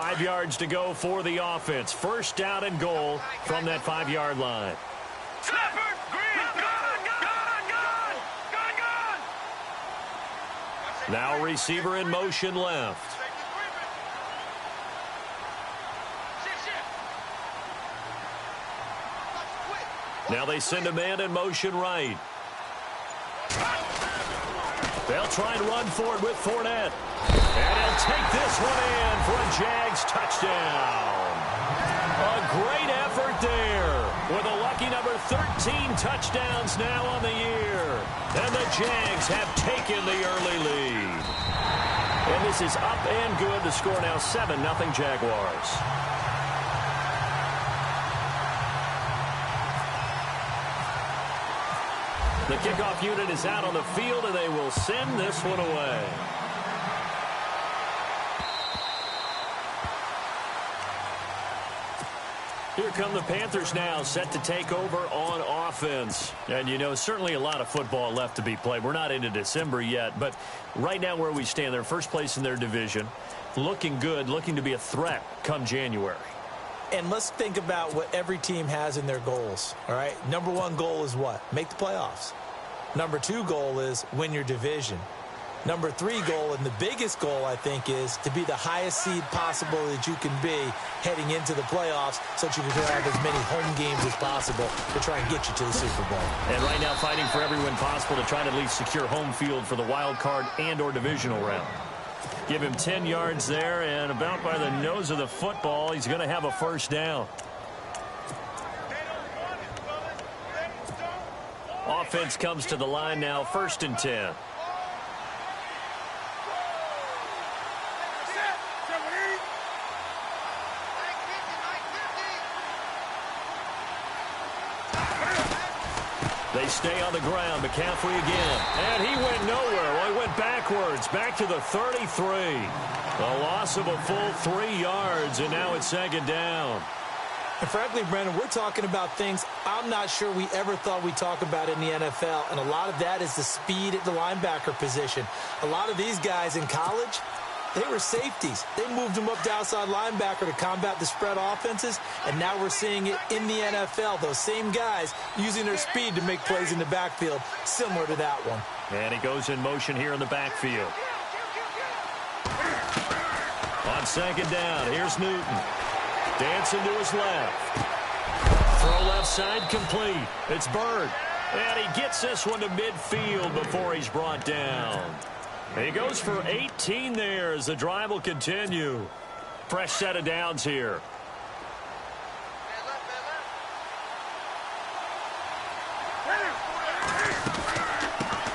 5 yards to go for the offense. First down and goal from that 5-yard line. Now receiver in motion left. Now they send a man in motion right. They'll try and run for it with Fournette. And he'll take this one in for a Jags touchdown. A great effort there with a lucky number 13 touchdowns now on the year. And the Jags have taken the early lead. And this is up and good. The score now 7-0 Jaguars. The kickoff unit is out on the field, and they will send this one away. Here come the Panthers now, set to take over on offense. And, you know, certainly a lot of football left to be played. We're not into December yet, but right now where we stand, they're first place in their division. Looking good, looking to be a threat come January. And let's think about what every team has in their goals, all right? Number 1 goal is what? Make the playoffs. Number 2 goal is win your division. Number 3 goal, and the biggest goal, I think, is to be the highest seed possible that you can be heading into the playoffs so that you can have as many home games as possible to try and get you to the Super Bowl. And right now fighting for every win possible to try to at least secure home field for the wild card and or divisional round. Give him 10 yards there, and about by the nose of the football, he's going to have a first down. Offense comes to the line now, 1st and 10. They stay on the ground. McCaffrey again. And he went nowhere. Well, he went backwards. Back to the 33. A loss of a full 3 yards, and now it's 2nd down. And frankly, Brendan, we're talking about things I'm not sure we ever thought we'd talk about in the NFL, and a lot of that is the speed at the linebacker position. A lot of these guys in college, they were safeties. They moved them up to outside linebacker to combat the spread offenses, and now we're seeing it in the NFL. Those same guys using their speed to make plays in the backfield, similar to that one. And he goes in motion here in the backfield. On 2nd down, here's Newton. Dancing to his left. Throw left side complete. It's Bird. And he gets this one to midfield before he's brought down. He goes for 18 there as the drive will continue. Fresh set of downs here.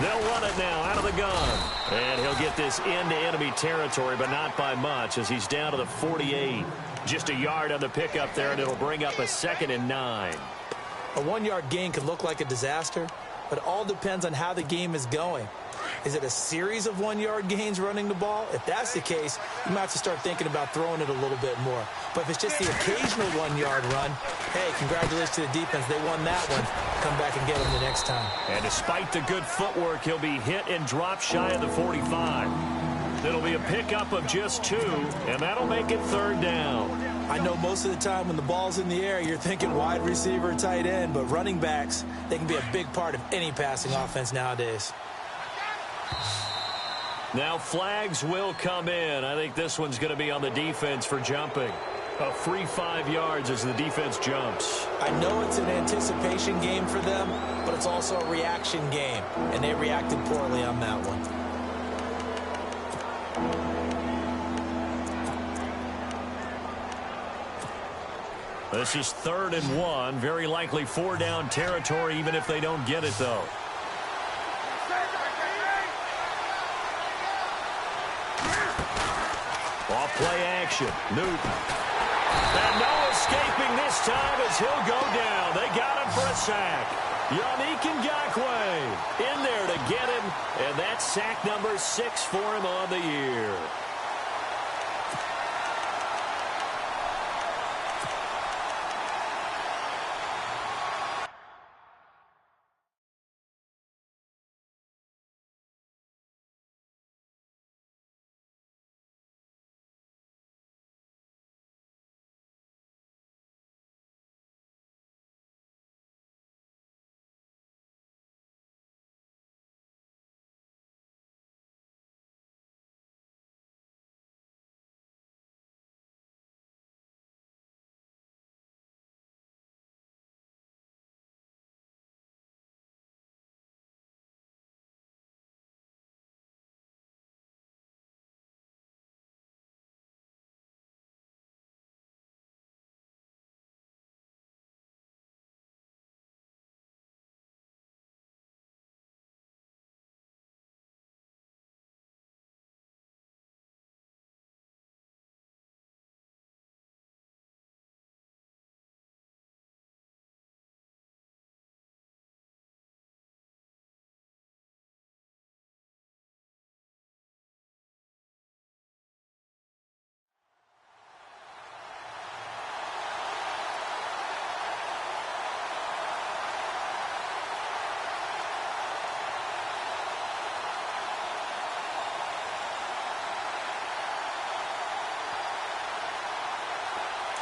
They'll run it now out of the gun. And he'll get this into enemy territory, but not by much as he's down to the 48. Just a yard on the pickup there, and it'll bring up a 2nd and 9. A 1-yard gain could look like a disaster, but it all depends on how the game is going. Is it a series of 1-yard gains running the ball? If that's the case, you might have to start thinking about throwing it a little bit more. But if it's just the occasional 1-yard run, hey, congratulations to the defense. They won that one. Come back and get them the next time. And despite the good footwork, he'll be hit and dropped shy of the 45. It'll be a pickup of just 2, and that'll make it 3rd down. I know most of the time when the ball's in the air, you're thinking wide receiver, tight end, but running backs, they can be a big part of any passing offense nowadays. Now flags will come in. I think this one's going to be on the defense for jumping. A free 5 yards as the defense jumps. I know it's an anticipation game for them, but it's also a reaction game, and they reacted poorly on that one. This is 3rd and 1. Very likely 4-down territory, even if they don't get it, though. Off play action. Newton. And no escaping this time as he'll go down. They got him for a sack. Yannick Ngakoue in there to get him. And that's sack number 6 for him on the year.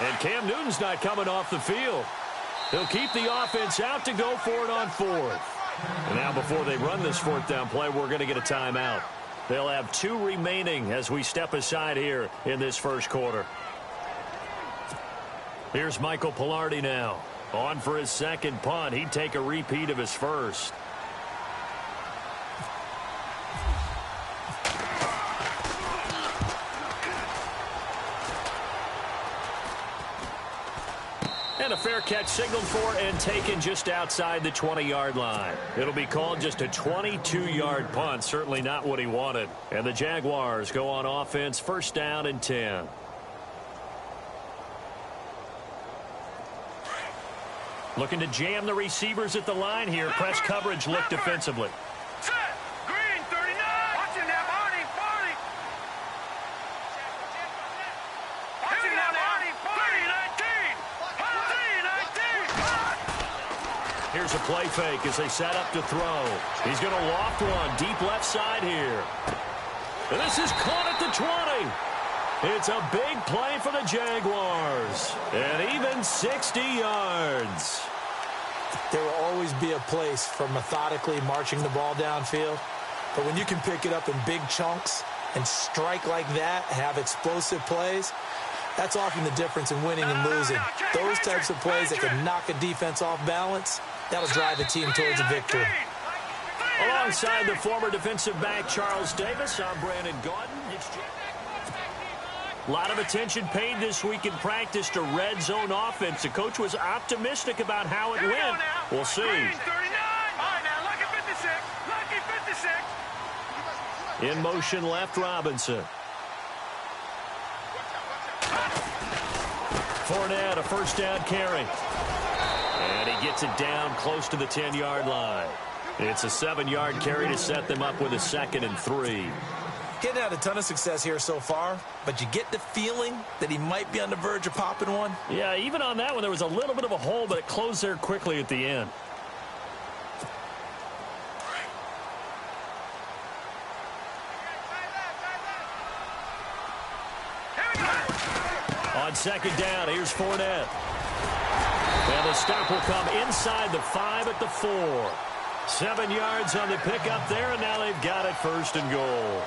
And Cam Newton's not coming off the field. He'll keep the offense out to go for it on fourth. And now before they run this fourth down play, we're going to get a timeout. They'll have 2 remaining as we step aside here in this first quarter. Here's Michael Pilardi now. On for his second punt. He'd take a repeat of his first. And a fair catch signaled for and taken just outside the 20-yard line. It'll be called just a 22-yard punt. Certainly not what he wanted. And the Jaguars go on offense, first down and 10. Looking to jam the receivers at the line here. Press coverage look defensively. Set. Green, 39. Watching that, Marty, 40. Watching that, Marty, 40, 19. 19. Here's a play fake as they set up to throw. He's going to loft one deep left side here. And this is caught at the 20. It's a big play for the Jaguars. And even 60 yards. There will always be a place for methodically marching the ball downfield. But when you can pick it up in big chunks and strike like that, have explosive plays, that's often the difference in winning and losing. Those types of plays that can knock a defense off balance, that'll drive a team towards a victory. Alongside the former defensive back Charles Davis, I'm Brandon Gaudin. A lot of attention paid this week in practice to red zone offense. The coach was optimistic about how it went. We'll see. In motion left, Robinson. Fournette, a first down carry. And he gets it down close to the 10-yard line. It's a 7-yard carry to set them up with a 2nd and 3. Getting had a ton of success here so far, but you get the feeling that he might be on the verge of popping one. Yeah, even on that one, there was a little bit of a hole, but it closed there quickly at the end. On second down, here's Fournette. And the stop will come inside the 5 at the 4. 7 yards on the pickup there, and now they've got it first and goal.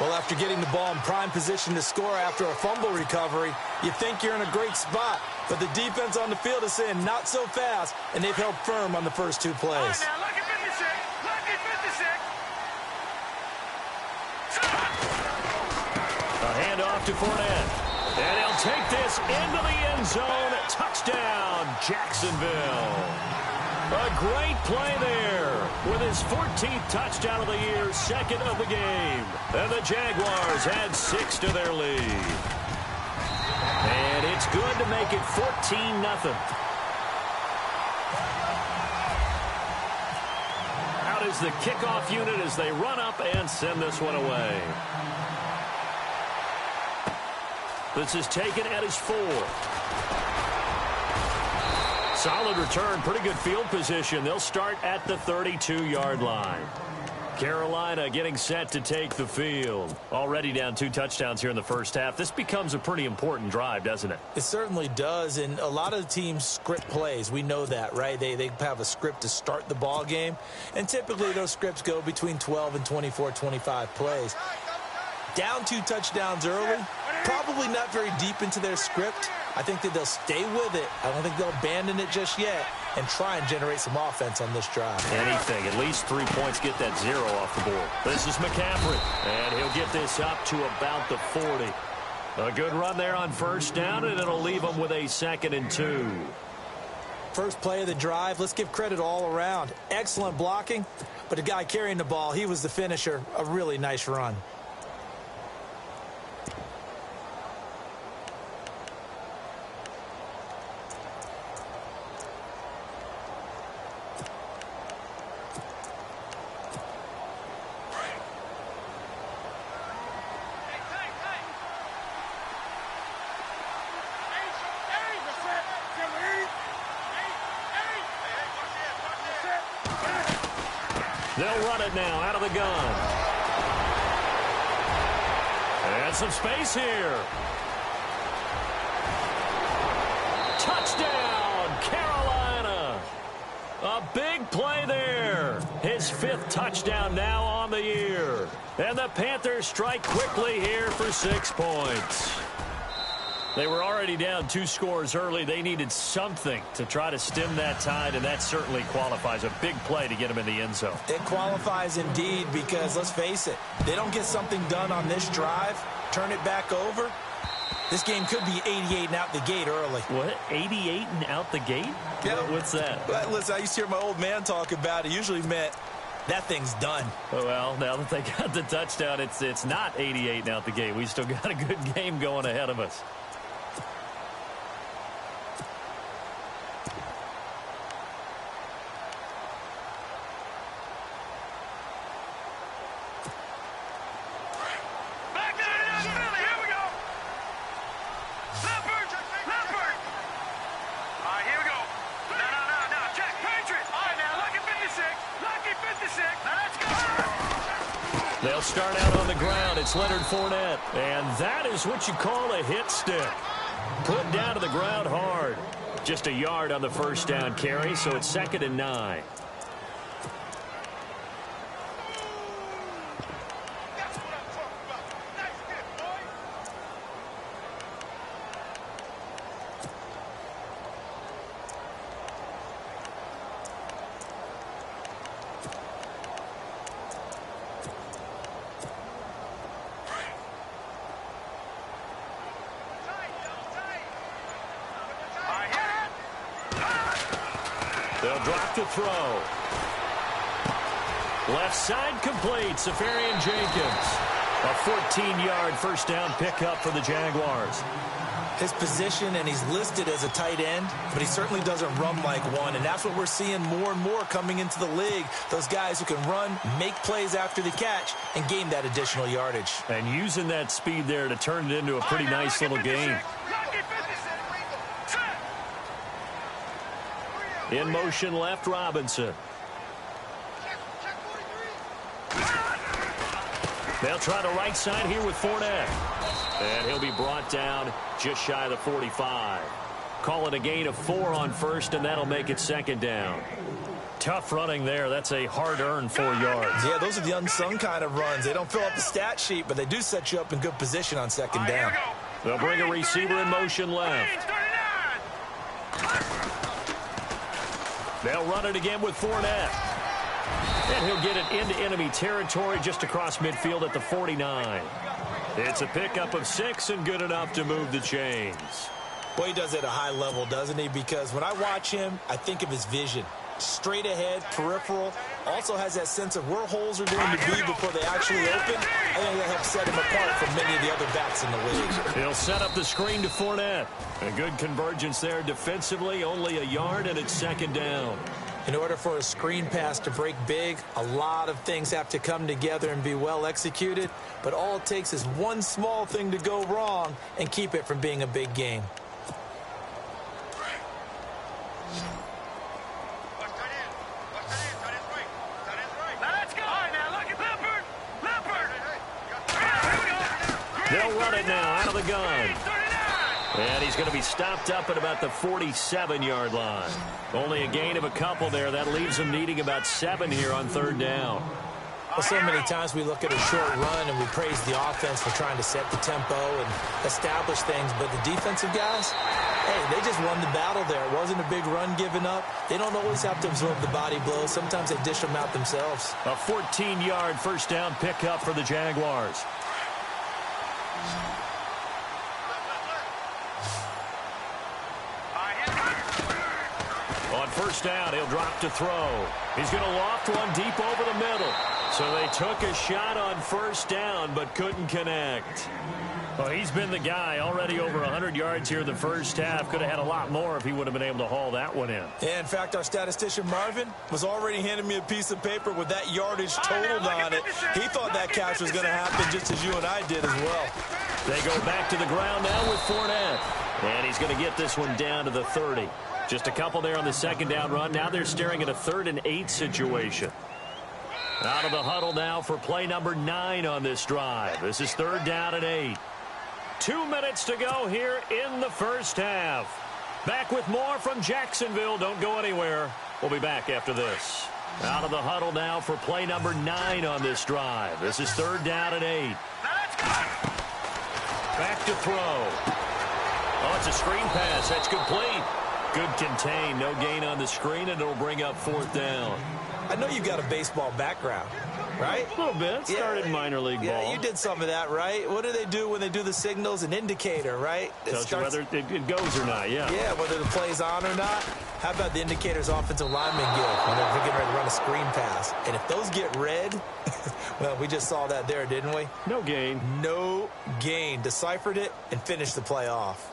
Well, after getting the ball in prime position to score after a fumble recovery, you think you're in a great spot. But the defense on the field is saying not so fast, and they've held firm on the first 2 plays. Right now, lucky 56. Lucky 56. A handoff to Fournette. And he'll take this into the end zone. Touchdown, Jacksonville. A great play there with his 14th touchdown of the year, 2nd of the game. And the Jaguars add 6 to their lead. And it's good to make it 14-0. Out is the kickoff unit as they run up and send this one away. This is taken at his 4. Solid return, pretty good field position. They'll start at the 32-yard line. Carolina getting set to take the field. Already down 2 touchdowns here in the first half. This becomes a pretty important drive, doesn't it? It certainly does, and a lot of teams script plays. We know that, right? They have a script to start the ball game, and typically those scripts go between 12 and 24, 25 plays. Down 2 touchdowns early, probably not very deep into their script. I think that they'll stay with it. I don't think they'll abandon it just yet and try and generate some offense on this drive. Anything. At least 3 points, get that 0 off the board. This is McCaffrey, and he'll get this up to about the 40. A good run there on first down, and it'll leave him with a 2nd and 2. First play of the drive, let's give credit all around. Excellent blocking, but the guy carrying the ball, he was the finisher. A really nice run. They'll run it now out of the gun. And some space here. Touchdown, Carolina. A big play there. His 5th touchdown now on the year. And the Panthers strike quickly here for 6 points. They were already down 2 scores early. They needed something to try to stem that tide, and that certainly qualifies. A big play to get him in the end zone. It qualifies indeed because, let's face it, they don't get something done on this drive, turn it back over. This game could be 88 and out the gate early. What? 88 and out the gate? Yeah. What's that? Well, listen, I used to hear my old man talk about it. Usually meant that thing's done. Well, now that they got the touchdown, it's not 88 and out the gate. We still got a good game going ahead of us. They'll start out on the ground. It's Leonard Fournette. And that is what you call a hit stick. Put down to the ground hard. Just a yard on the first down carry, so it's 2nd and 9. They'll drop to throw. Left side complete. Safarian Jenkins. A 14-yard first down pickup for the Jaguars. His position, and he's listed as a tight end, but he certainly doesn't run like one, and that's what we're seeing more and more coming into the league. Those guys who can run, make plays after the catch, and gain that additional yardage. And using that speed there to turn it into a pretty nice little game. In motion left, Robinson. They'll try the right side here with Fournette. And he'll be brought down just shy of the 45. Call it a gain of 4 on first, and that'll make it 2nd down. Tough running there. That's a hard-earned 4 yards. Yeah, those are the unsung kind of runs. They don't fill up the stat sheet, but they do set you up in good position on 2nd down. They'll bring a receiver in motion left. They'll run it again with Fournette. And he'll get it into enemy territory just across midfield at the 49. It's a pickup of 6 and good enough to move the chains. Boy, he does it at a high level, doesn't he? Because when I watch him, I think of his vision. Straight ahead, peripheral. Also has that sense of where holes are going to be before they actually open. I think that helps set him apart from many of the other backs in the league. He'll set up the screen to Fournette. A good convergence there defensively. Only a yard, and it's 2nd down. In order for a screen pass to break big, a lot of things have to come together and be well executed. But all it takes is one small thing to go wrong and keep it from being a big game. They'll run it now out of the gun. And he's going to be stopped up at about the 47-yard line. Only a gain of a couple there. That leaves him needing about 7 here on 3rd down. Well, so many times we look at a short run and we praise the offense for trying to set the tempo and establish things. But the defensive guys, hey, they just won the battle there. It wasn't a big run given up. They don't always have to absorb the body blows. Sometimes they dish them out themselves. A 14-yard first down pickup for the Jaguars. On first down, he'll drop to throw. He's going to loft one deep over the middle. So they took a shot on first down, but couldn't connect. Well, he's been the guy already over 100 yards here in the first half. Could have had a lot more if he would have been able to haul that one in. Yeah, in fact, our statistician Marvin was already handing me a piece of paper with that yardage totaled on it. He thought that catch was going to happen just as you and I did as well. They go back to the ground now with Fournette. And he's going to get this one down to the 30. Just a couple there on the 2nd down run. Now they're staring at a 3rd and 8 situation. Out of the huddle now for play number 9 on this drive. This is 3rd down and 8. 2 minutes to go here in the first half. Back with more from Jacksonville. Don't go anywhere. We'll be back after this. Out of the huddle now for play number 9 on this drive. This is 3rd down and 8. Back to throw. Oh, it's a screen pass. That's complete. Good contain. No gain on the screen, and it'll bring up 4th down. I know you've got a baseball background, right? A little bit. Started minor league ball. Yeah, you did some of that, right? What do they do when they do the signals? An indicator, right? Tells you whether it goes or not, yeah. Yeah, whether the play's on or not. How about the indicators offensive linemen give when they're getting ready to run a screen pass? And if those get red, well, we just saw that there, didn't we? No gain. No gain. Deciphered it and finished the play off.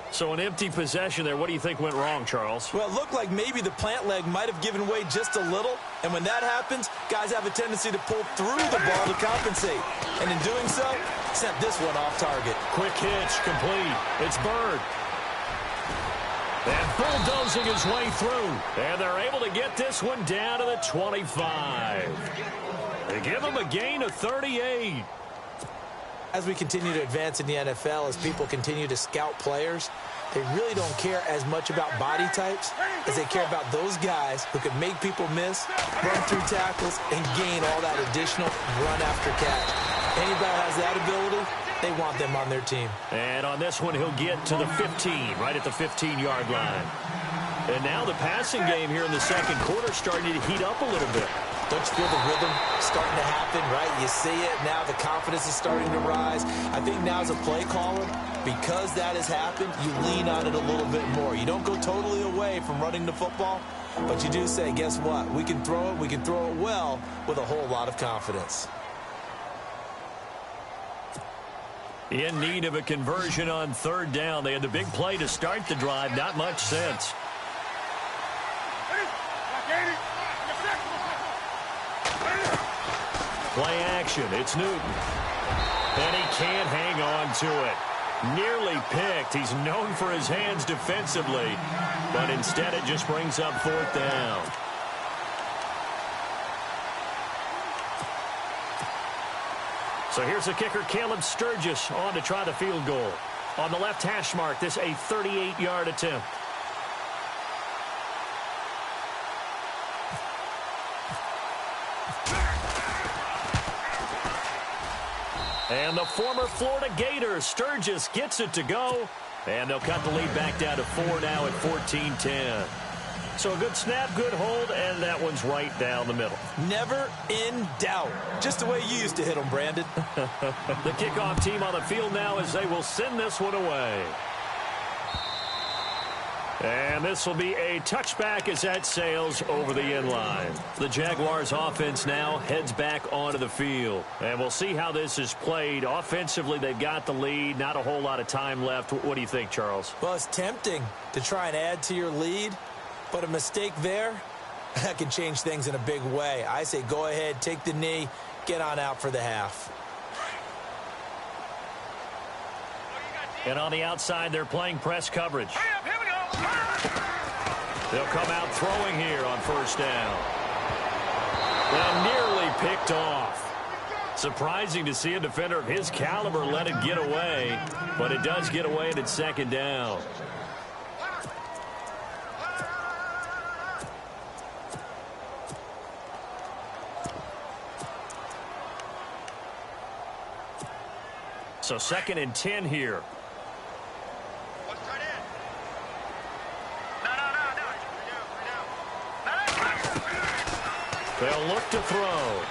So an empty possession there. What do you think went wrong, Charles? Well, it looked like maybe the plant leg might have given way just a little. And when that happens, guys have a tendency to pull through the ball to compensate. And in doing so, sent this one off target. Quick hitch, complete. It's Bird. And bulldozing his way through. And they're able to get this one down to the 25. They give him a gain of 38. As we continue to advance in the NFL, as people continue to scout players, they really don't care as much about body types as they care about those guys who can make people miss, run through tackles, and gain all that additional run after catch. Anybody who has that ability, they want them on their team. And on this one, he'll get to the 15, right at the 15-yard line. And now the passing game here in the second quarter starting to heat up a little bit. Don't you feel the rhythm starting to happen, right? You see it now. The confidence is starting to rise. I think now as a play caller, because that has happened, you lean on it a little bit more. You don't go totally away from running the football, but you do say, guess what? We can throw it. We can throw it well with a whole lot of confidence. In need of a conversion on 3rd down. They had the big play to start the drive. Not much sense. Play action. It's Newton. And he can't hang on to it. Nearly picked. He's known for his hands defensively. But instead it just brings up 4th down. So here's the kicker, Caleb Sturgis, on to try the field goal. On the left hash mark, this a 38-yard attempt. And the former Florida Gator, Sturgis, gets it to go. And they'll cut the lead back down to 4 now at 14-10. So a good snap, good hold, and that one's right down the middle. Never in doubt. Just the way you used to hit them, Brandon. The kickoff team on the field now as they will send this one away. And this will be a touchback as that sails over the end line. The Jaguars offense now heads back onto the field. And we'll see how this is played. Offensively, they've got the lead. Not a whole lot of time left. What do you think, Charles? Well, it's tempting to try and add to your lead, but a mistake there, that can change things in a big way. I say go ahead, take the knee, get on out for the half. And on the outside, they're playing press coverage. They'll come out throwing here on 1st down. And nearly picked off. Surprising to see a defender of his caliber let it get away, but it does get away at 2nd down. So 2nd and 10 here. They'll look to throw.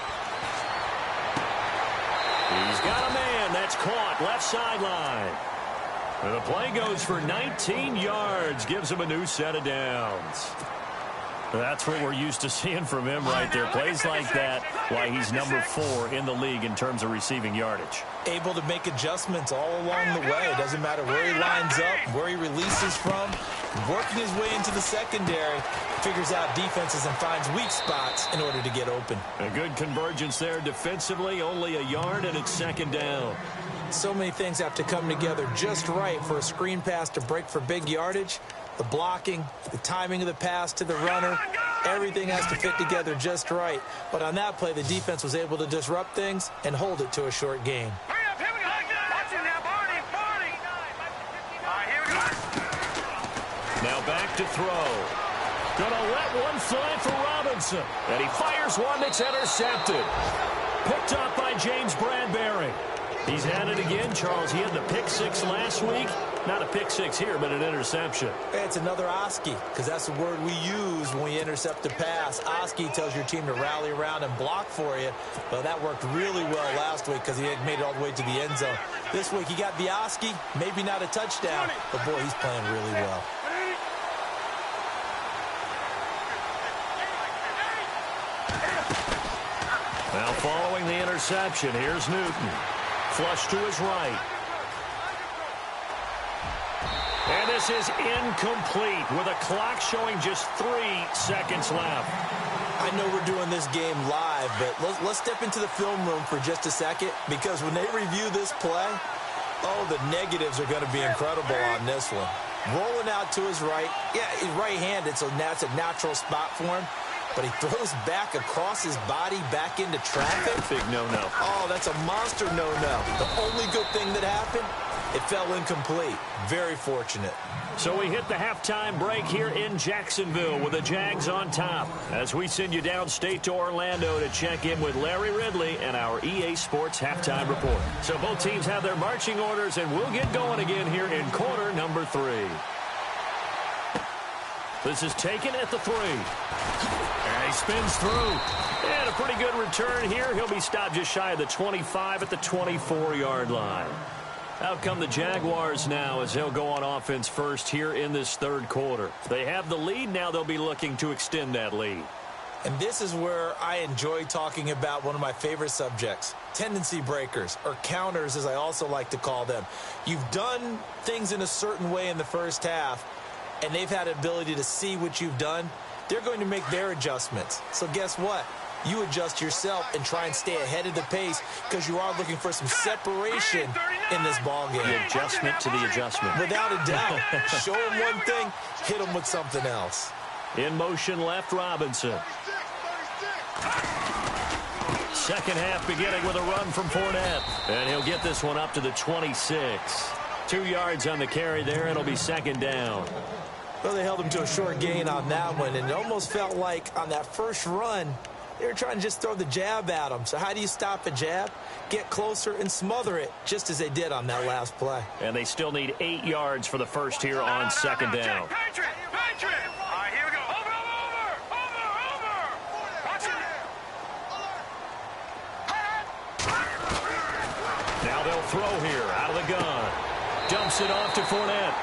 He's got a man. That's caught. Left sideline. And the play goes for 19 yards. Gives him a new set of downs. That's what we're used to seeing from him right there. Plays like that, why he's number 4 in the league in terms of receiving yardage. Able to make adjustments all along the way. It doesn't matter where he lines up, where he releases from. Working his way into the secondary, figures out defenses and finds weak spots in order to get open. A good convergence there defensively, only a yard, and it's 2nd down. So many things have to come together just right for a screen pass to break for big yardage. The blocking, the timing of the pass to the runner, everything has to fit together just right. But on that play, the defense was able to disrupt things and hold it to a short gain. to throw. Gonna let one fly for Robinson. And he fires one that's intercepted. Picked up by James Bradbury. He's had it again, Charles. He had the pick six last week. Not a pick six here, but an interception. It's another Oski, because that's the word we use when we intercept a pass. Oski tells your team to rally around and block for you. Well, that worked really well last week because he had made it all the way to the end zone. This week, he got the Oski, maybe not a touchdown, but boy, he's playing really well. Now following the interception, here's Newton. Flush to his right. And this is incomplete with a clock showing just 3 seconds left. I know we're doing this game live, but let's step into the film room for just a second, because when they review this play, oh, the negatives are going to be incredible on this one. Rolling out to his right. Yeah, he's right-handed, so that's a natural spot for him. But he throws back across his body back into traffic. Big no-no. Oh, that's a monster no-no. The only good thing that happened, it fell incomplete. Very fortunate. So we hit the halftime break here in Jacksonville with the Jags on top, as we send you downstate to Orlando to check in with Larry Ridley and our EA Sports halftime report. So both teams have their marching orders, and we'll get going again here in quarter number 3. This is taken at the 3. And he spins through. And a pretty good return here. He'll be stopped just shy of the 25 at the 24-yard line. Out come the Jaguars now as they'll go on offense first here in this third quarter. They have the lead. Now they'll be looking to extend that lead. And this is where I enjoy talking about one of my favorite subjects, tendency breakers, or counters as I also like to call them. You've done things in a certain way in the first half, and they've had an ability to see what you've done. They're going to make their adjustments. So guess what? You adjust yourself and try and stay ahead of the pace, because you are looking for some separation in this ball game. The adjustment to the adjustment. Without a doubt. Show them one thing, hit them with something else. In motion left, Robinson. Second half beginning with a run from Fournette. And he'll get this one up to the 26. 2 yards on the carry there. It'll be second down. Well, they held him to a short gain on that one, and it almost felt like on that first run, they were trying to just throw the jab at him. So how do you stop a jab? Get closer and smother it, just as they did on that last play. And they still need 8 yards for the first here on second down. Patriot! Patriot! All right, here we go. Over! Watch it! Now they'll throw here out of the gun. Dumps it off to Fournette.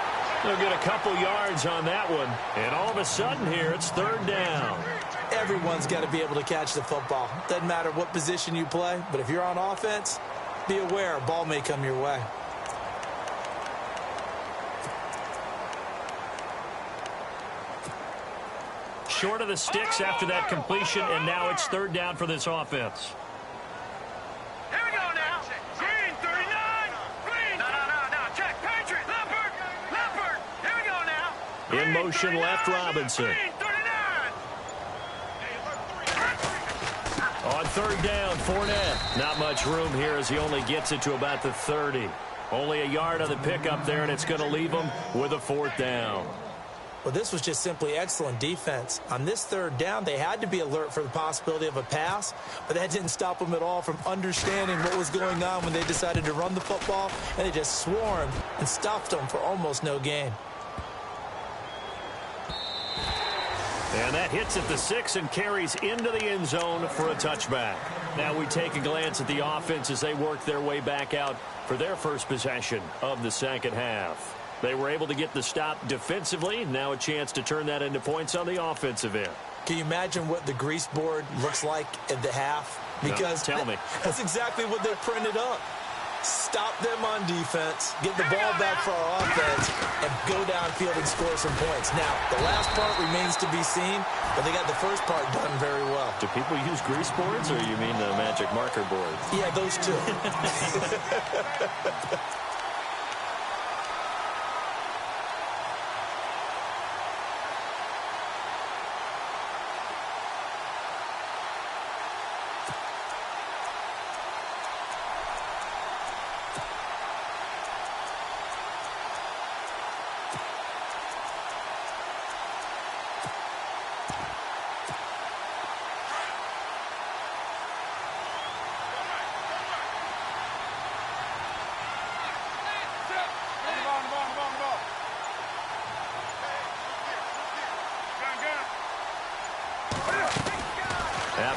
They'll get a couple yards on that one. And all of a sudden here, it's third down. Everyone's got to be able to catch the football. Doesn't matter what position you play, but if you're on offense, be aware a ball may come your way. Short of the sticks after that completion, and now it's third down for this offense. Here we go now. Green, 39. Green. No. Check. Patriot. Leopard. Here we go now. In motion left, Robinson. Green, 39. On third down, Fournette. Not much room here as he only gets it to about the 30. Only a yard on the pickup there, and it's going to leave him with a fourth down. Well, this was just simply excellent defense. On this third down, they had to be alert for the possibility of a pass, but that didn't stop them at all from understanding what was going on when they decided to run the football, and they just swarmed and stuffed them for almost no gain. And that hits at the 6 and carries into the end zone for a touchback. Now we take a glance at the offense as they work their way back out for their first possession of the second half. They were able to get the stop defensively. Now a chance to turn that into points on the offensive end. Can you imagine what the grease board looks like at the half? Because no, tell me. That's exactly what they printed up. Stop them on defense, get the ball back for our offense, and go downfield and score some points. Now, the last part remains to be seen, but they got the first part done very well. Do people use grease boards, or you mean the magic marker board? Yeah, those two.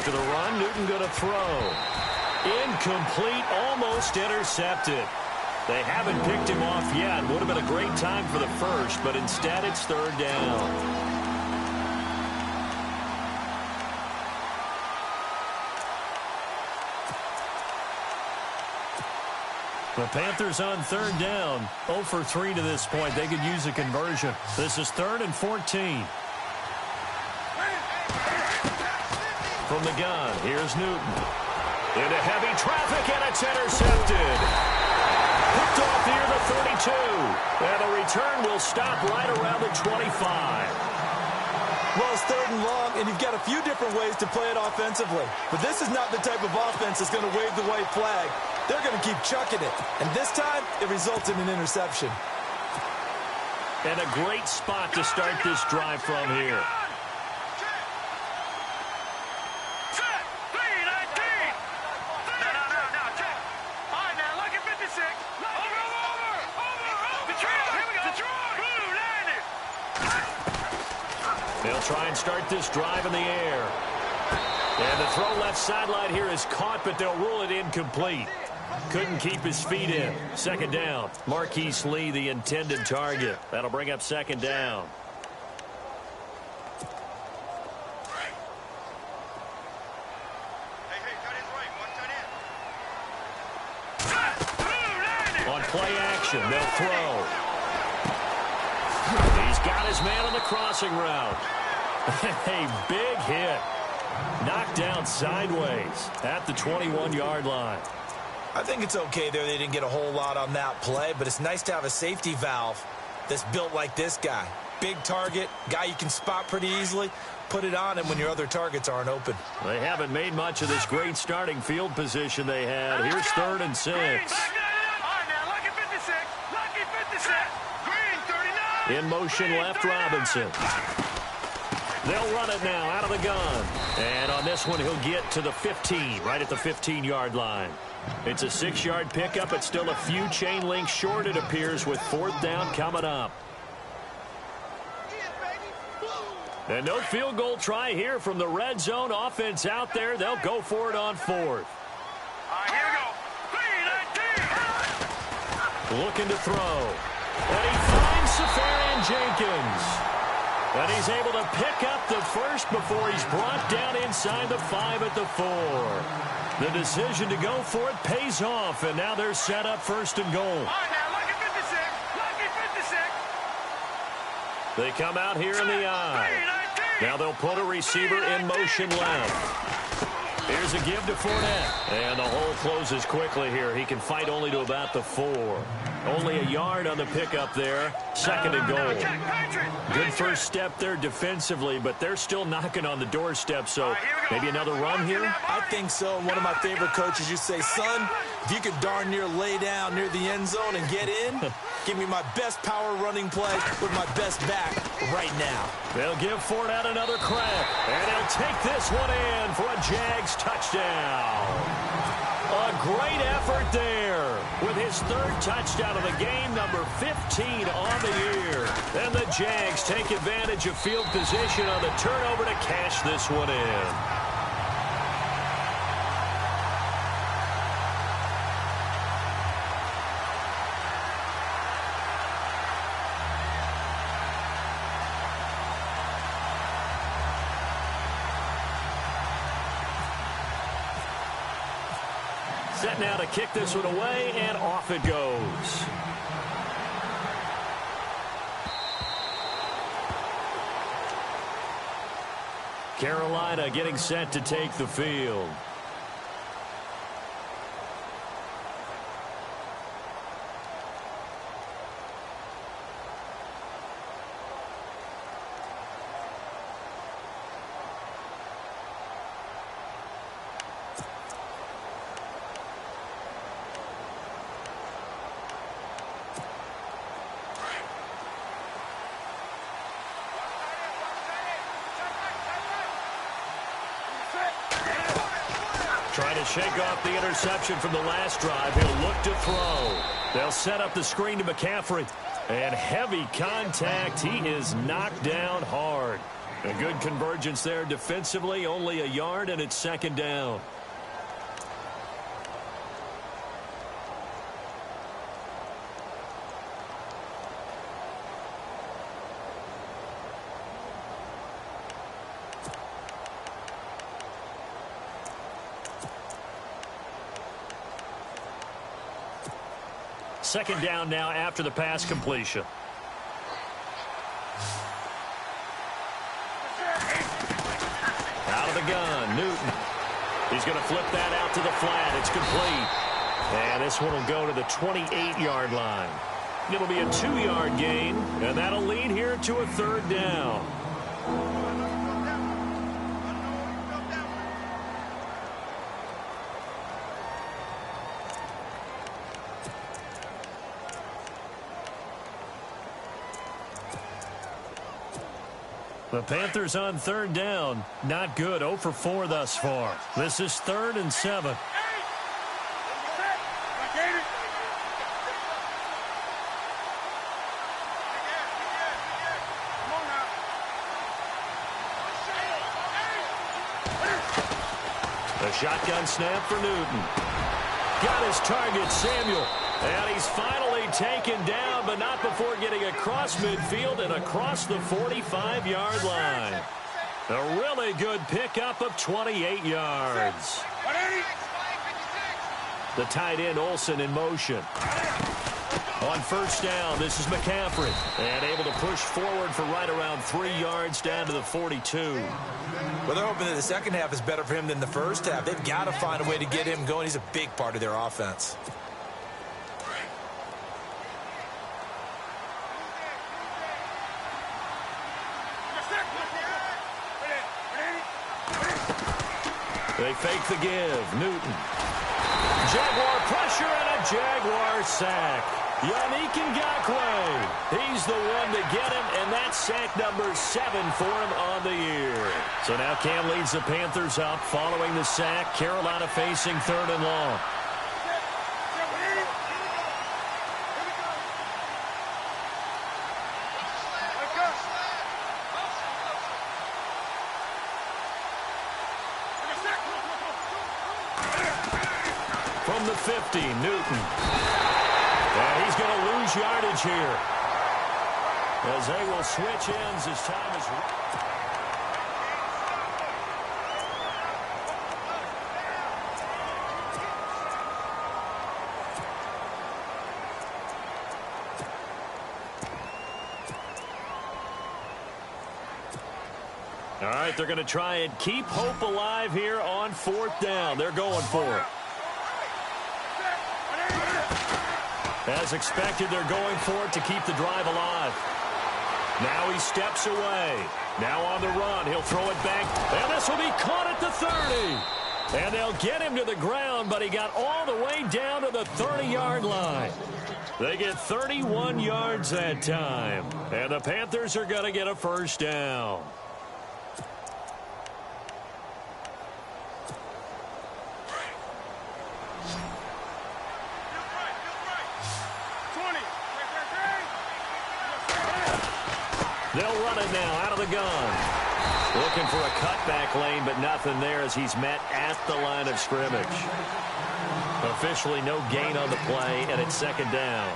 After the run, Newton going to throw. Incomplete, almost intercepted. They haven't picked him off yet. Would have been a great time for the first, but instead it's third down. The Panthers on third down. 0 for 3 to this point. They could use a conversion. This is 3rd and 14. From the gun, here's Newton. Into heavy traffic, and it's intercepted. Picked off near the 32. And the return will stop right around the 25. Well, it's 3rd and long, and you've got a few different ways to play it offensively. But this is not the type of offense that's going to wave the white flag. They're going to keep chucking it. And this time, it results in an interception. And a great spot to start this drive from here. They'll try and start this drive in the air. And the throw left sideline here is caught, but they'll rule it incomplete. Couldn't keep his feet in. Second down. Marquise Lee, the intended target. That'll bring up second down. On play action, they'll throw. He's got his man on the crossing route. A big hit. Knocked down sideways at the 21-yard line. I think it's okay there. They didn't get a whole lot on that play, but it's nice to have a safety valve that's built like this guy. Big target, guy you can spot pretty easily. Put it on him when your other targets aren't open. They haven't made much of this great starting field position they had. Here's 3rd and 6. In motion left, Robinson. They'll run it now out of the gun. And on this one, he'll get to the 15, right at the 15-yard line. It's a 6-yard pickup. It's still a few chain links short, it appears, with 4th down coming up. And no field goal try here from the red zone. Offense out there. They'll go for it on 4th. Here we go. Looking to throw. And he finds Safarian Jenkins. And he's able to pick up the first before he's brought down inside the 5 at the 4. The decision to go for it pays off, and now they're set up 1st and goal. All right, now, lucky 56. Lucky 56. They come out here in the eye. Now they'll put a receiver in motion left. Here's a give to Fournette. And the hole closes quickly here. He can fight only to about the 4. Only a yard on the pickup there. 2nd and goal. Good first step there defensively, but they're still knocking on the doorstep, so maybe another run here? I think so. One of my favorite coaches used to say, son, if you could darn near lay down near the end zone and get in, give me my best power running play with my best back right now. They'll give Fournette another crack, and he'll take this one in for a Jags touchdown. A great effort there with his 3rd touchdown of the game, number 15 on the year. And the Jags take advantage of field position on the turnover to cash this one in. Set now to kick this one away, and off it goes. Carolina getting set to take the field. Trying to shake off the interception from the last drive. He'll look to throw. They'll set up the screen to McCaffrey. And heavy contact. He is knocked down hard. A good convergence there defensively, only a yard, and it's second down. Second down now after the pass completion. Out of the gun, Newton. He's going to flip that out to the flat. It's complete. And this one will go to the 28-yard line. It'll be a 2-yard gain, and that'll lead here to a third down. The Panthers on third down. Not good. 0 for 4 thus far. This is 3rd and 7. The shotgun snap for Newton. Got his target, Samuel. And he's finally taken down, but not before getting across midfield and across the 45-yard line. A really good pickup of 28 yards. The tight end, Olsen, in motion. On first down, this is McCaffrey. And able to push forward for right around 3 yards down to the 42. Well, they're hoping that the second half is better for him than the first half. They've got to find a way to get him going. He's a big part of their offense. They fake the give. Newton. Jaguar pressure and a Jaguar sack. Yannick Ngakoue. He's the one to get him, and that's sack number 7 for him on the year. So now Cam leads the Panthers up following the sack. Carolina facing 3rd and long. From the 50, Newton. And he's going to lose yardage here, as they will switch ends as time is... All right, they're going to try and keep hope alive here on 4th down. They're going for it. As expected, they're going for it to keep the drive alive. Now he steps away. Now on the run. He'll throw it back. And this will be caught at the 30. And they'll get him to the ground, but he got all the way down to the 30-yard line. They get 31 yards that time. And the Panthers are going to get a first down. They'll run it now out of the gun. Looking for a cutback lane, but nothing there as he's met at the line of scrimmage. Officially no gain on the play, and it's second down.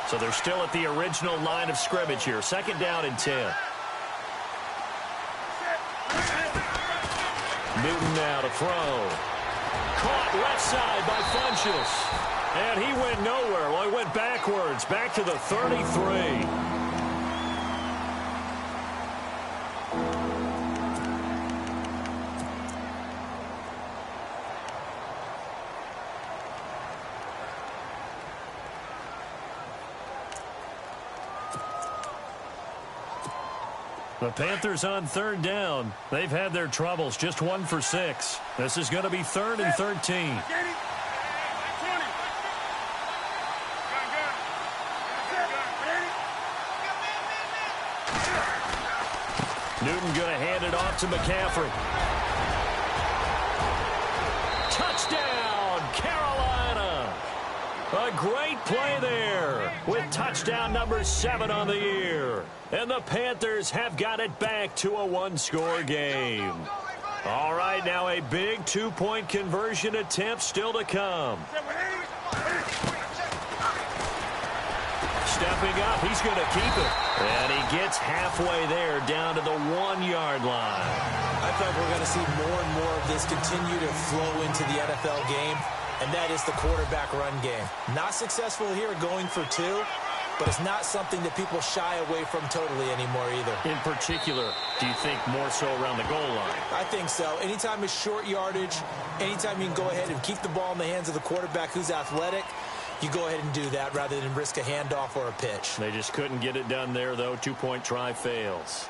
So they're still at the original line of scrimmage here. Second down and 10. Newton now to throw. Caught left side by Funchess. And he went nowhere. Well, he went backwards, back to the 33. The Panthers on third down. They've had their troubles. Just 1 for 6. This is going to be 3rd and 13. Newton going to hand it off to McCaffrey. Touchdown, Carolina. A great play there with touchdown number 7 on the year. And the Panthers have got it back to a one-score game. All right, now a big two-point conversion attempt still to come. Stepping up, he's going to keep it. And he gets halfway there down to the 1-yard line. I feel like we're going to see more and more of this continue to flow into the NFL game, and that is the quarterback run game. Not successful here going for 2, but it's not something that people shy away from totally anymore either. In particular, do you think more so around the goal line? I think so. Anytime it's short yardage, anytime you can go ahead and keep the ball in the hands of the quarterback who's athletic, you go ahead and do that rather than risk a handoff or a pitch. They just couldn't get it done there, though. Two-point try fails.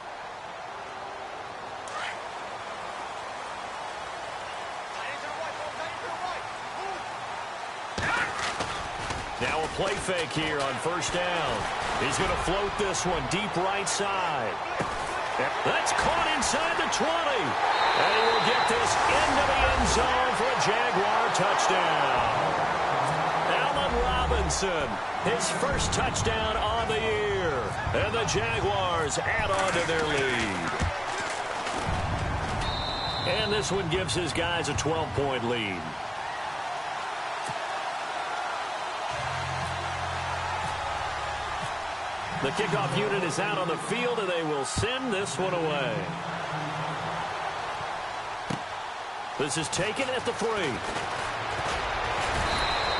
Now a play fake here on first down. He's going to float this one deep right side. That's caught inside the 20. And he will get this into the end zone for a Jaguar touchdown. Allen Robinson, his first touchdown on the year. And the Jaguars add on to their lead. And this one gives his guys a 12-point lead. The kickoff unit is out on the field, and they will send this one away. This is taken at the 3.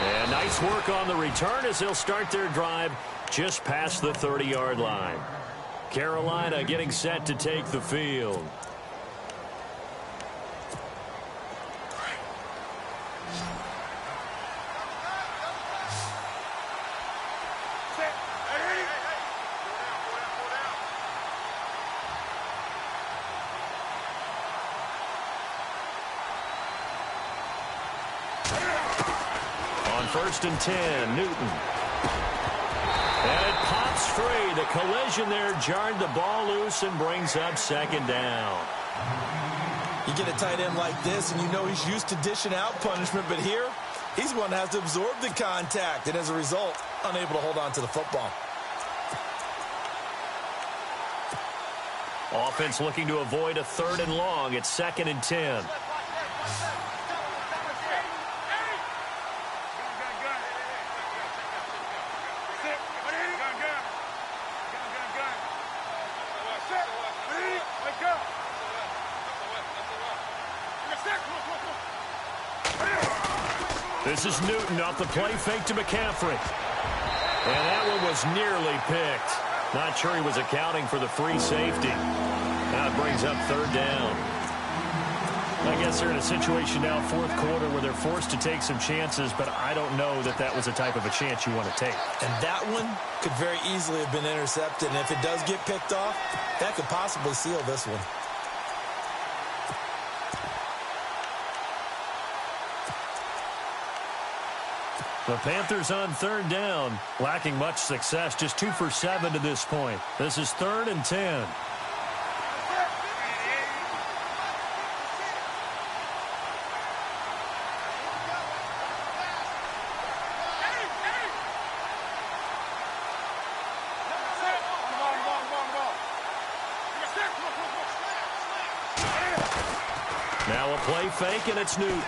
And nice work on the return as they'll start their drive just past the 30-yard line. Carolina getting set to take the field. First and 10, Newton. And it pops free. The collision there jarred the ball loose and brings up second down. You get a tight end like this, and you know he's used to dishing out punishment, but here, he's one that has to absorb the contact, and as a result, unable to hold on to the football. Offense looking to avoid a 3rd and long. It's 2nd and 10. This is Newton off the play fake to McCaffrey. And that one was nearly picked. Not sure he was accounting for the free safety. Now it brings up 3rd down. I guess they're in a situation now, 4th quarter, where they're forced to take some chances, but I don't know that that was the type of a chance you want to take. And that one could very easily have been intercepted, and if it does get picked off, that could possibly seal this one. The Panthers on 3rd down, lacking much success, just 2 for 7 to this point. This is 3rd and 10. Now a play fake, and it's Newton.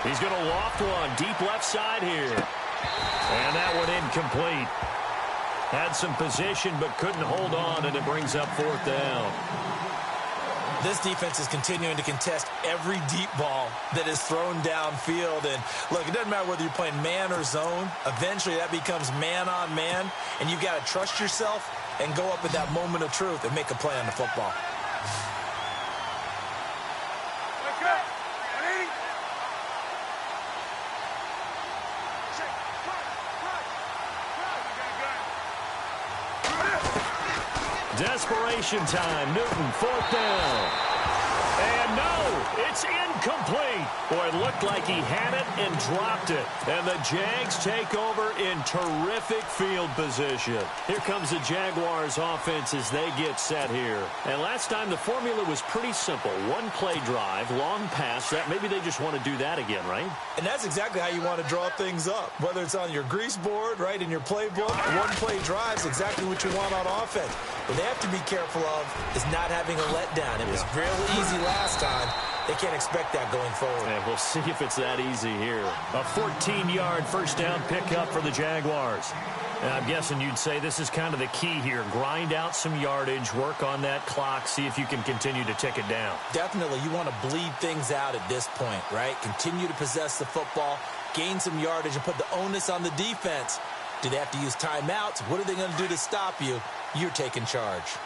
He's going to loft one deep left side here. And that one incomplete. Had some position but couldn't hold on, and it brings up 4th down. This defense is continuing to contest every deep ball that is thrown downfield. And look, it doesn't matter whether you're playing man or zone. Eventually that becomes man on man, and you've got to trust yourself and go up at that moment of truth and make a play on the football. Desperation time. Newton, 4th down. And No, it's incomplete. Boy, it looked like he had it and dropped it. And the Jags take over in terrific field position. Here comes the Jaguars offense as they get set here. And last time the formula was pretty simple. One play drive, long pass. That maybe they just want to do that again, right? And that's exactly how you want to draw things up. Whether it's on your grease board, right, in your playbook, one play drive is exactly what you want on offense. What they have to be careful of is not having a letdown. It was real easy last time. They can't expect that going forward. And we'll see if it's that easy here. A 14-yard first down pickup for the Jaguars. And I'm guessing you'd say this is kind of the key here. Grind out some yardage, work on that clock, see if you can continue to tick it down. Definitely. You want to bleed things out at this point, right? Continue to possess the football, gain some yardage, and put the onus on the defense. Do they have to use timeouts? What are they going to do to stop you? You're taking charge.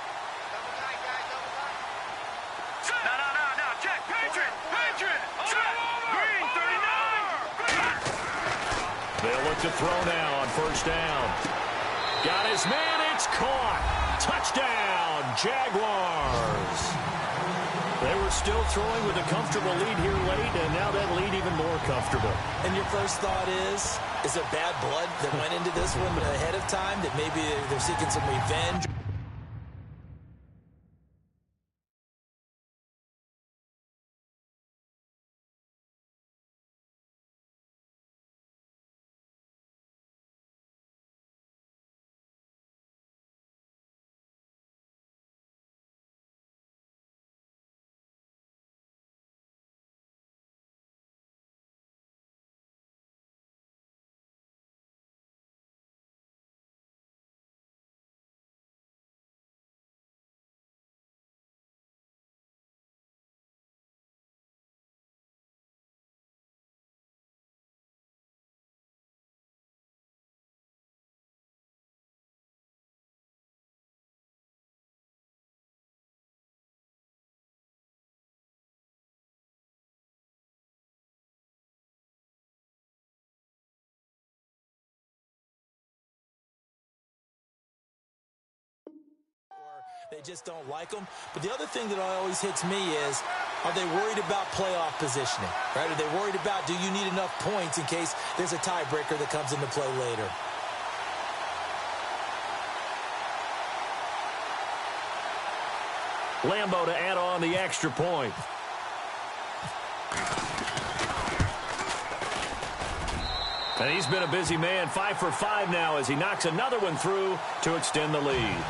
No. Check. Patriot. Green, 39. They'll look to throw now on first down. Got his man. It's caught. Touchdown, Jaguars. They were still throwing with a comfortable lead here late, and now that lead even more comfortable. And your first thought is there bad blood that went into this one ahead of time, that maybe they're seeking some revenge? They just don't like them. But the other thing that always hits me is, are they worried about playoff positioning? Right? Are they worried about, do you need enough points in case there's a tiebreaker that comes into play later? Lambo to add on the extra point. And he's been a busy man, 5 for 5 now as he knocks another one through to extend the lead.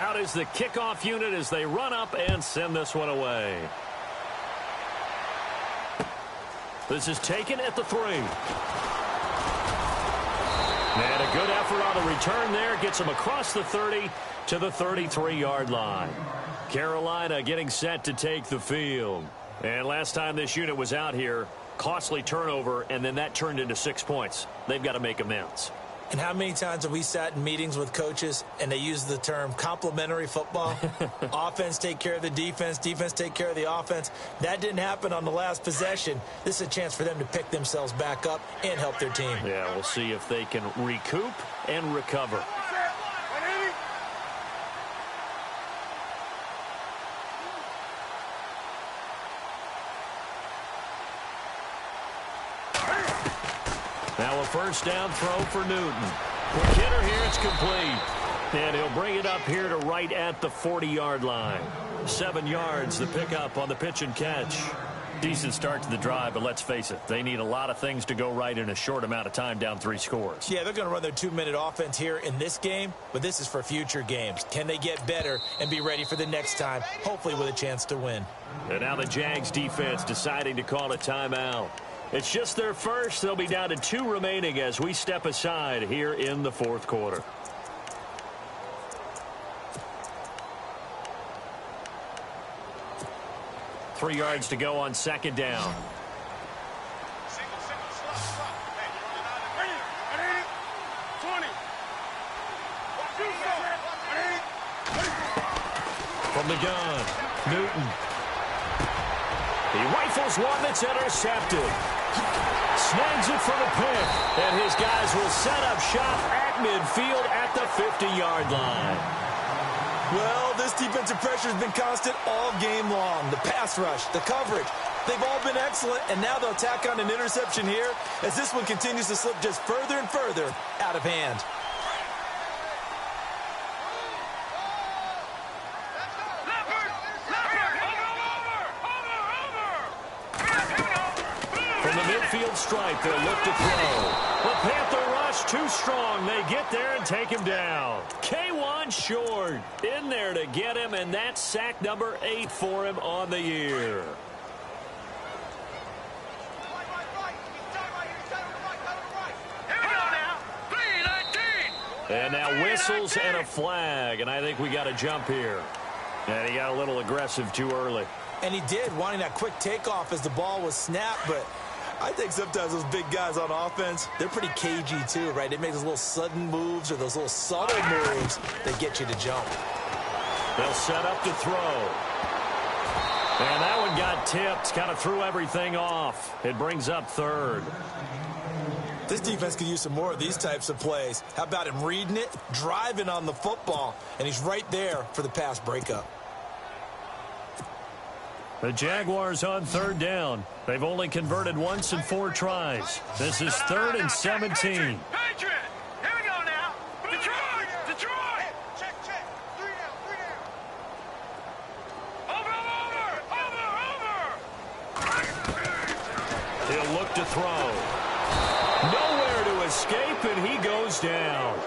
Out is the kickoff unit as they run up and send this one away. This is taken at the 3. And a good effort on the return there. Gets him across the 30 to the 33-yard line. Carolina getting set to take the field. And last time this unit was out here, costly turnover, and then that turned into 6 points. They've got to make amends. And how many times have we sat in meetings with coaches and they use the term complementary football? Offense take care of the defense, defense take care of the offense. That didn't happen on the last possession. This is a chance for them to pick themselves back up and help their team. Yeah, we'll see if they can recoup and recover. Now a first down throw for Newton. Quick hitter here, it's complete. And he'll bring it up here to right at the 40-yard line. 7 yards, the pickup on the pitch and catch. Decent start to the drive, but let's face it, they need a lot of things to go right in a short amount of time, down 3 scores. Yeah, they're going to run their 2-minute offense here in this game, but this is for future games. Can they get better and be ready for the next time, hopefully with a chance to win? And now the Jags defense deciding to call a timeout. It's just their first. They'll be down to 2 remaining as we step aside here in the fourth quarter. Three yards to go on second down. From the gun, Newton. He rifles one that's intercepted. Snags it for the pick. And his guys will set up shop at midfield at the 50-yard line. Well, this defensive pressure has been constant all game long. The pass rush, the coverage, they've all been excellent, and now they'll tack on an interception here as this one continues to slip just further and further out of hand. From the midfield stripe, they'll look to throw. The Panther rush too strong. They get there and take him down. K1 short in there to get him, and that's sack number 8 for him on the year. And now whistles and a flag, and I think we got a jump here. And he got a little aggressive too early. And he did, wanting that quick takeoff as the ball was snapped, but I think sometimes those big guys on offense, they're pretty cagey too, right? They make those little sudden moves or those little subtle moves that get you to jump. They'll set up to throw. And that one got tipped, kind of threw everything off. It brings up third. This defense could use some more of these types of plays. How about him reading it, driving on the football, and he's right there for the pass breakup. The Jaguars on third down. They've only converted once in 4 tries. This is 3rd and 17. Patriot! Here we go now. Detroit! Detroit! Check. 3 down. Over! He'll look to throw. Nowhere to escape, and he goes down.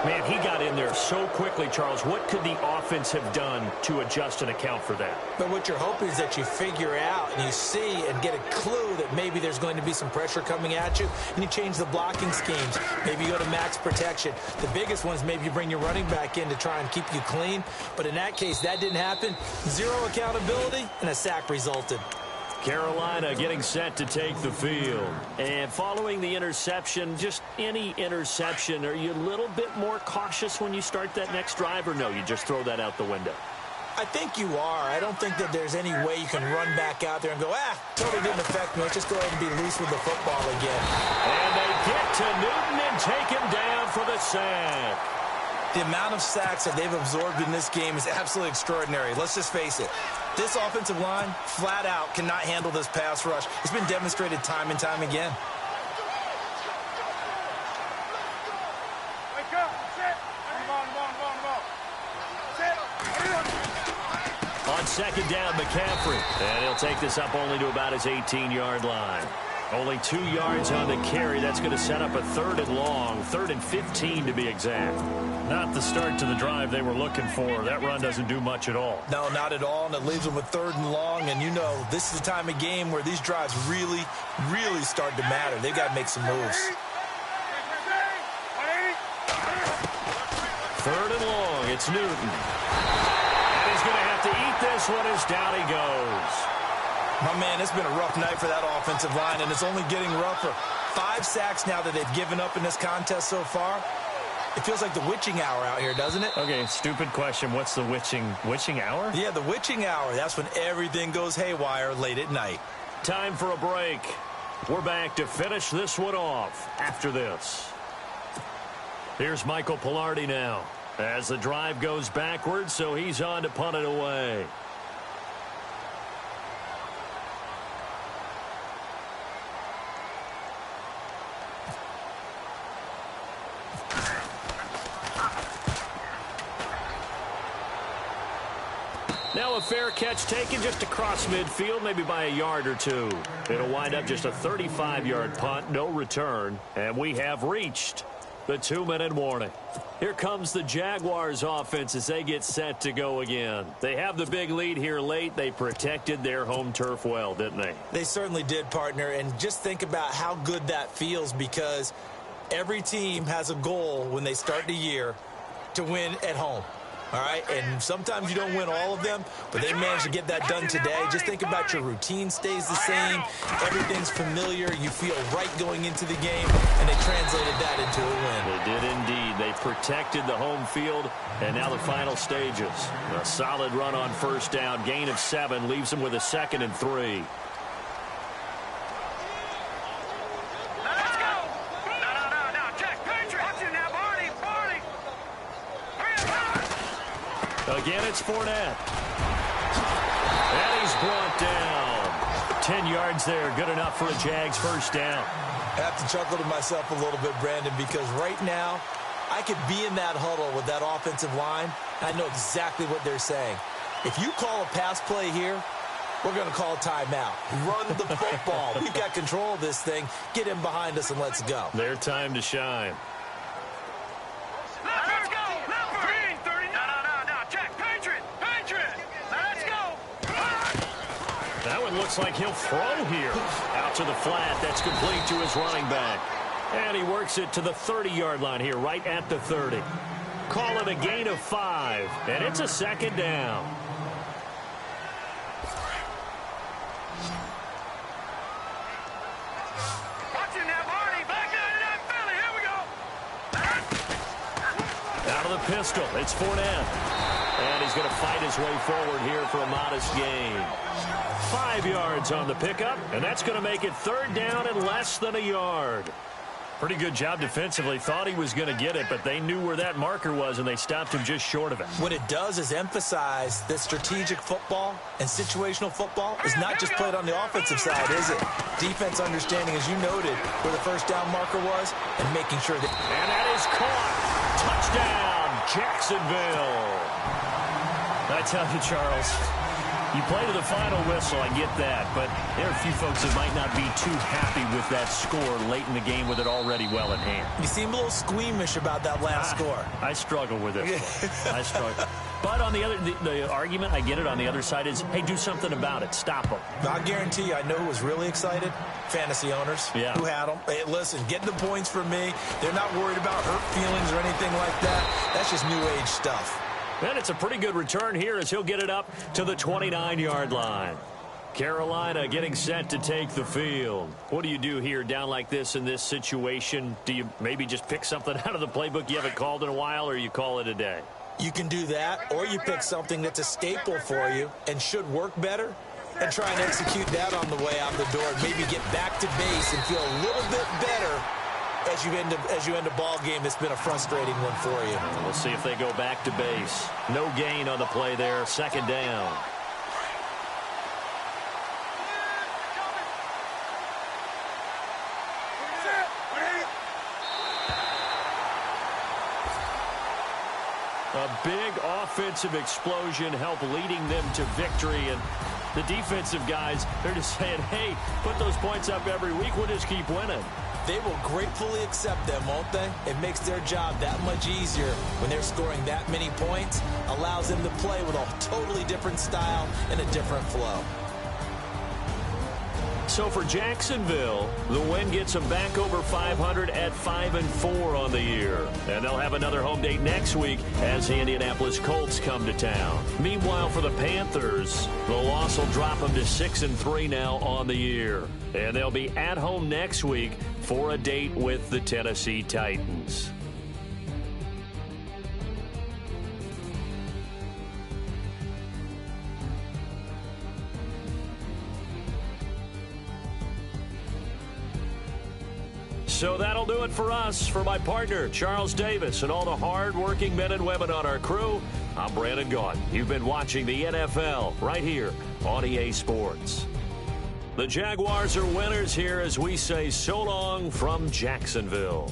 Man, he got in there so quickly, Charles. What could the offense have done to adjust and account for that? But what you're hoping is that you figure out and you see and get a clue that maybe there's going to be some pressure coming at you, and you change the blocking schemes. Maybe you go to max protection. The biggest one is maybe you bring your running back in to try and keep you clean. But in that case, that didn't happen. 0 accountability, and a sack resulted. Carolina getting set to take the field. And following the interception, just any interception, are you a little bit more cautious when you start that next drive, or no, you just throw that out the window? I think you are. I don't think that there's any way you can run back out there and go, totally didn't affect me. Let's just go ahead and be loose with the football again. And they get to Newton and take him down for the sack. The amount of sacks that they've absorbed in this game is absolutely extraordinary. Let's just face it. This offensive line, flat out, cannot handle this pass rush. It's been demonstrated time and time again. Wake up. Sit. On second down, McCaffrey. And he'll take this up only to about his 18-yard line. Only 2 yards on the carry. That's going to set up a 3rd and long, 3rd and 15 to be exact. Not the start to the drive they were looking for. That run doesn't do much at all. No, not at all, and it leaves them with 3rd and long. And you know, this is the time of game where these drives really, really start to matter. They've got to make some moves. 3rd and long. It's Newton. And he's going to have to eat this one as down he goes. My man, it's been a rough night for that offensive line, and it's only getting rougher. 5 sacks now that they've given up in this contest so far. It feels like the witching hour out here, doesn't it? Okay, stupid question. What's the witching hour? Yeah, the witching hour. That's when everything goes haywire late at night. Time for a break. We're back to finish this one off after this. Here's Michael Pilardi now as the drive goes backwards, so he's on to punt it away. Now a fair catch taken just across midfield, maybe by a yard or 2. It'll wind up just a 35-yard punt, no return, and we have reached The 2-minute warning. Here comes the Jaguars offense as they get set to go again. They have the big lead here late. They protected their home turf well, didn't they? They certainly did, partner. And just think about how good that feels, because every team has a goal when they start the year to win at home. All right, and sometimes you don't win all of them, but they managed to get that done today. Just think about your routine stays the same. Everything's familiar. You feel right going into the game, and they translated that into a win. They did indeed. They protected the home field, and now the final stages. A solid run on first down. Gain of 7 leaves them with a 2nd and 3. Again, it's Fournette. And he's brought down. 10 yards there. Good enough for a Jags first down. I have to chuckle to myself a little bit, Brandon, because right now I could be in that huddle with that offensive line. I know exactly what they're saying. If you call a pass play here, we're going to call a timeout. Run the football. We've got control of this thing. Get in behind us and let's go. Their time to shine. That one looks like he'll throw here. Out to the flat. That's complete to his running back. And he works it to the 30-yard line here, right at the 30. Call it a gain of 5. And it's a 2nd down. Out of the pistol. It's Fournette. And he's going to fight his way forward here for a modest gain. 5 yards on the pickup, and that's going to make it 3rd down and less than a yard. Pretty good job defensively. Thought he was going to get it, but they knew where that marker was, and they stopped him just short of it. What it does is emphasize that strategic football and situational football is not just played on the offensive side, is it? Defense understanding, as you noted, where the first down marker was, and making sure that... And that is caught. Touchdown, Jacksonville. I tell you, Charles, you play to the final whistle, I get that, but there are a few folks that might not be too happy with that score late in the game with it already well in hand. You seem a little squeamish about that last score. I struggle with it. I struggle. But on the other, the argument, I get it, on the other side is, hey, do something about it. Stop them. I guarantee you, I know who was really excited. Fantasy owners who had them. Hey, listen, get the points for me. They're not worried about hurt feelings or anything like that. That's just new age stuff. And it's a pretty good return here as he'll get it up to the 29-yard line. Carolina getting set to take the field. What do you do here down like this in this situation? Do you maybe just pick something out of the playbook you haven't called in a while, or you call it a day? You can do that, or you pick something that's a staple for you and should work better and try and execute that on the way out the door and maybe get back to base and feel a little bit better as you end a ball game that's been a frustrating one for you. We'll see if they go back to base. No gain on the play there. 2nd down. A big offensive explosion helped leading them to victory, and the defensive guys, they're just saying, hey, put those points up every week, we'll just keep winning. They will gratefully accept them, won't they? It makes their job that much easier when they're scoring that many points, allows them to play with a totally different style and a different flow. So for Jacksonville, the win gets them back over 500 at 5-4 on the year. And they'll have another home date next week as the Indianapolis Colts come to town. Meanwhile, for the Panthers, the loss will drop them to 6-3 now on the year. And they'll be at home next week for a date with the Tennessee Titans. So that'll do it for us. For my partner, Charles Davis, and all the hard-working men and women on our crew, I'm Brandon Gaudin. You've been watching the NFL right here on EA Sports. The Jaguars are winners here as we say so long from Jacksonville.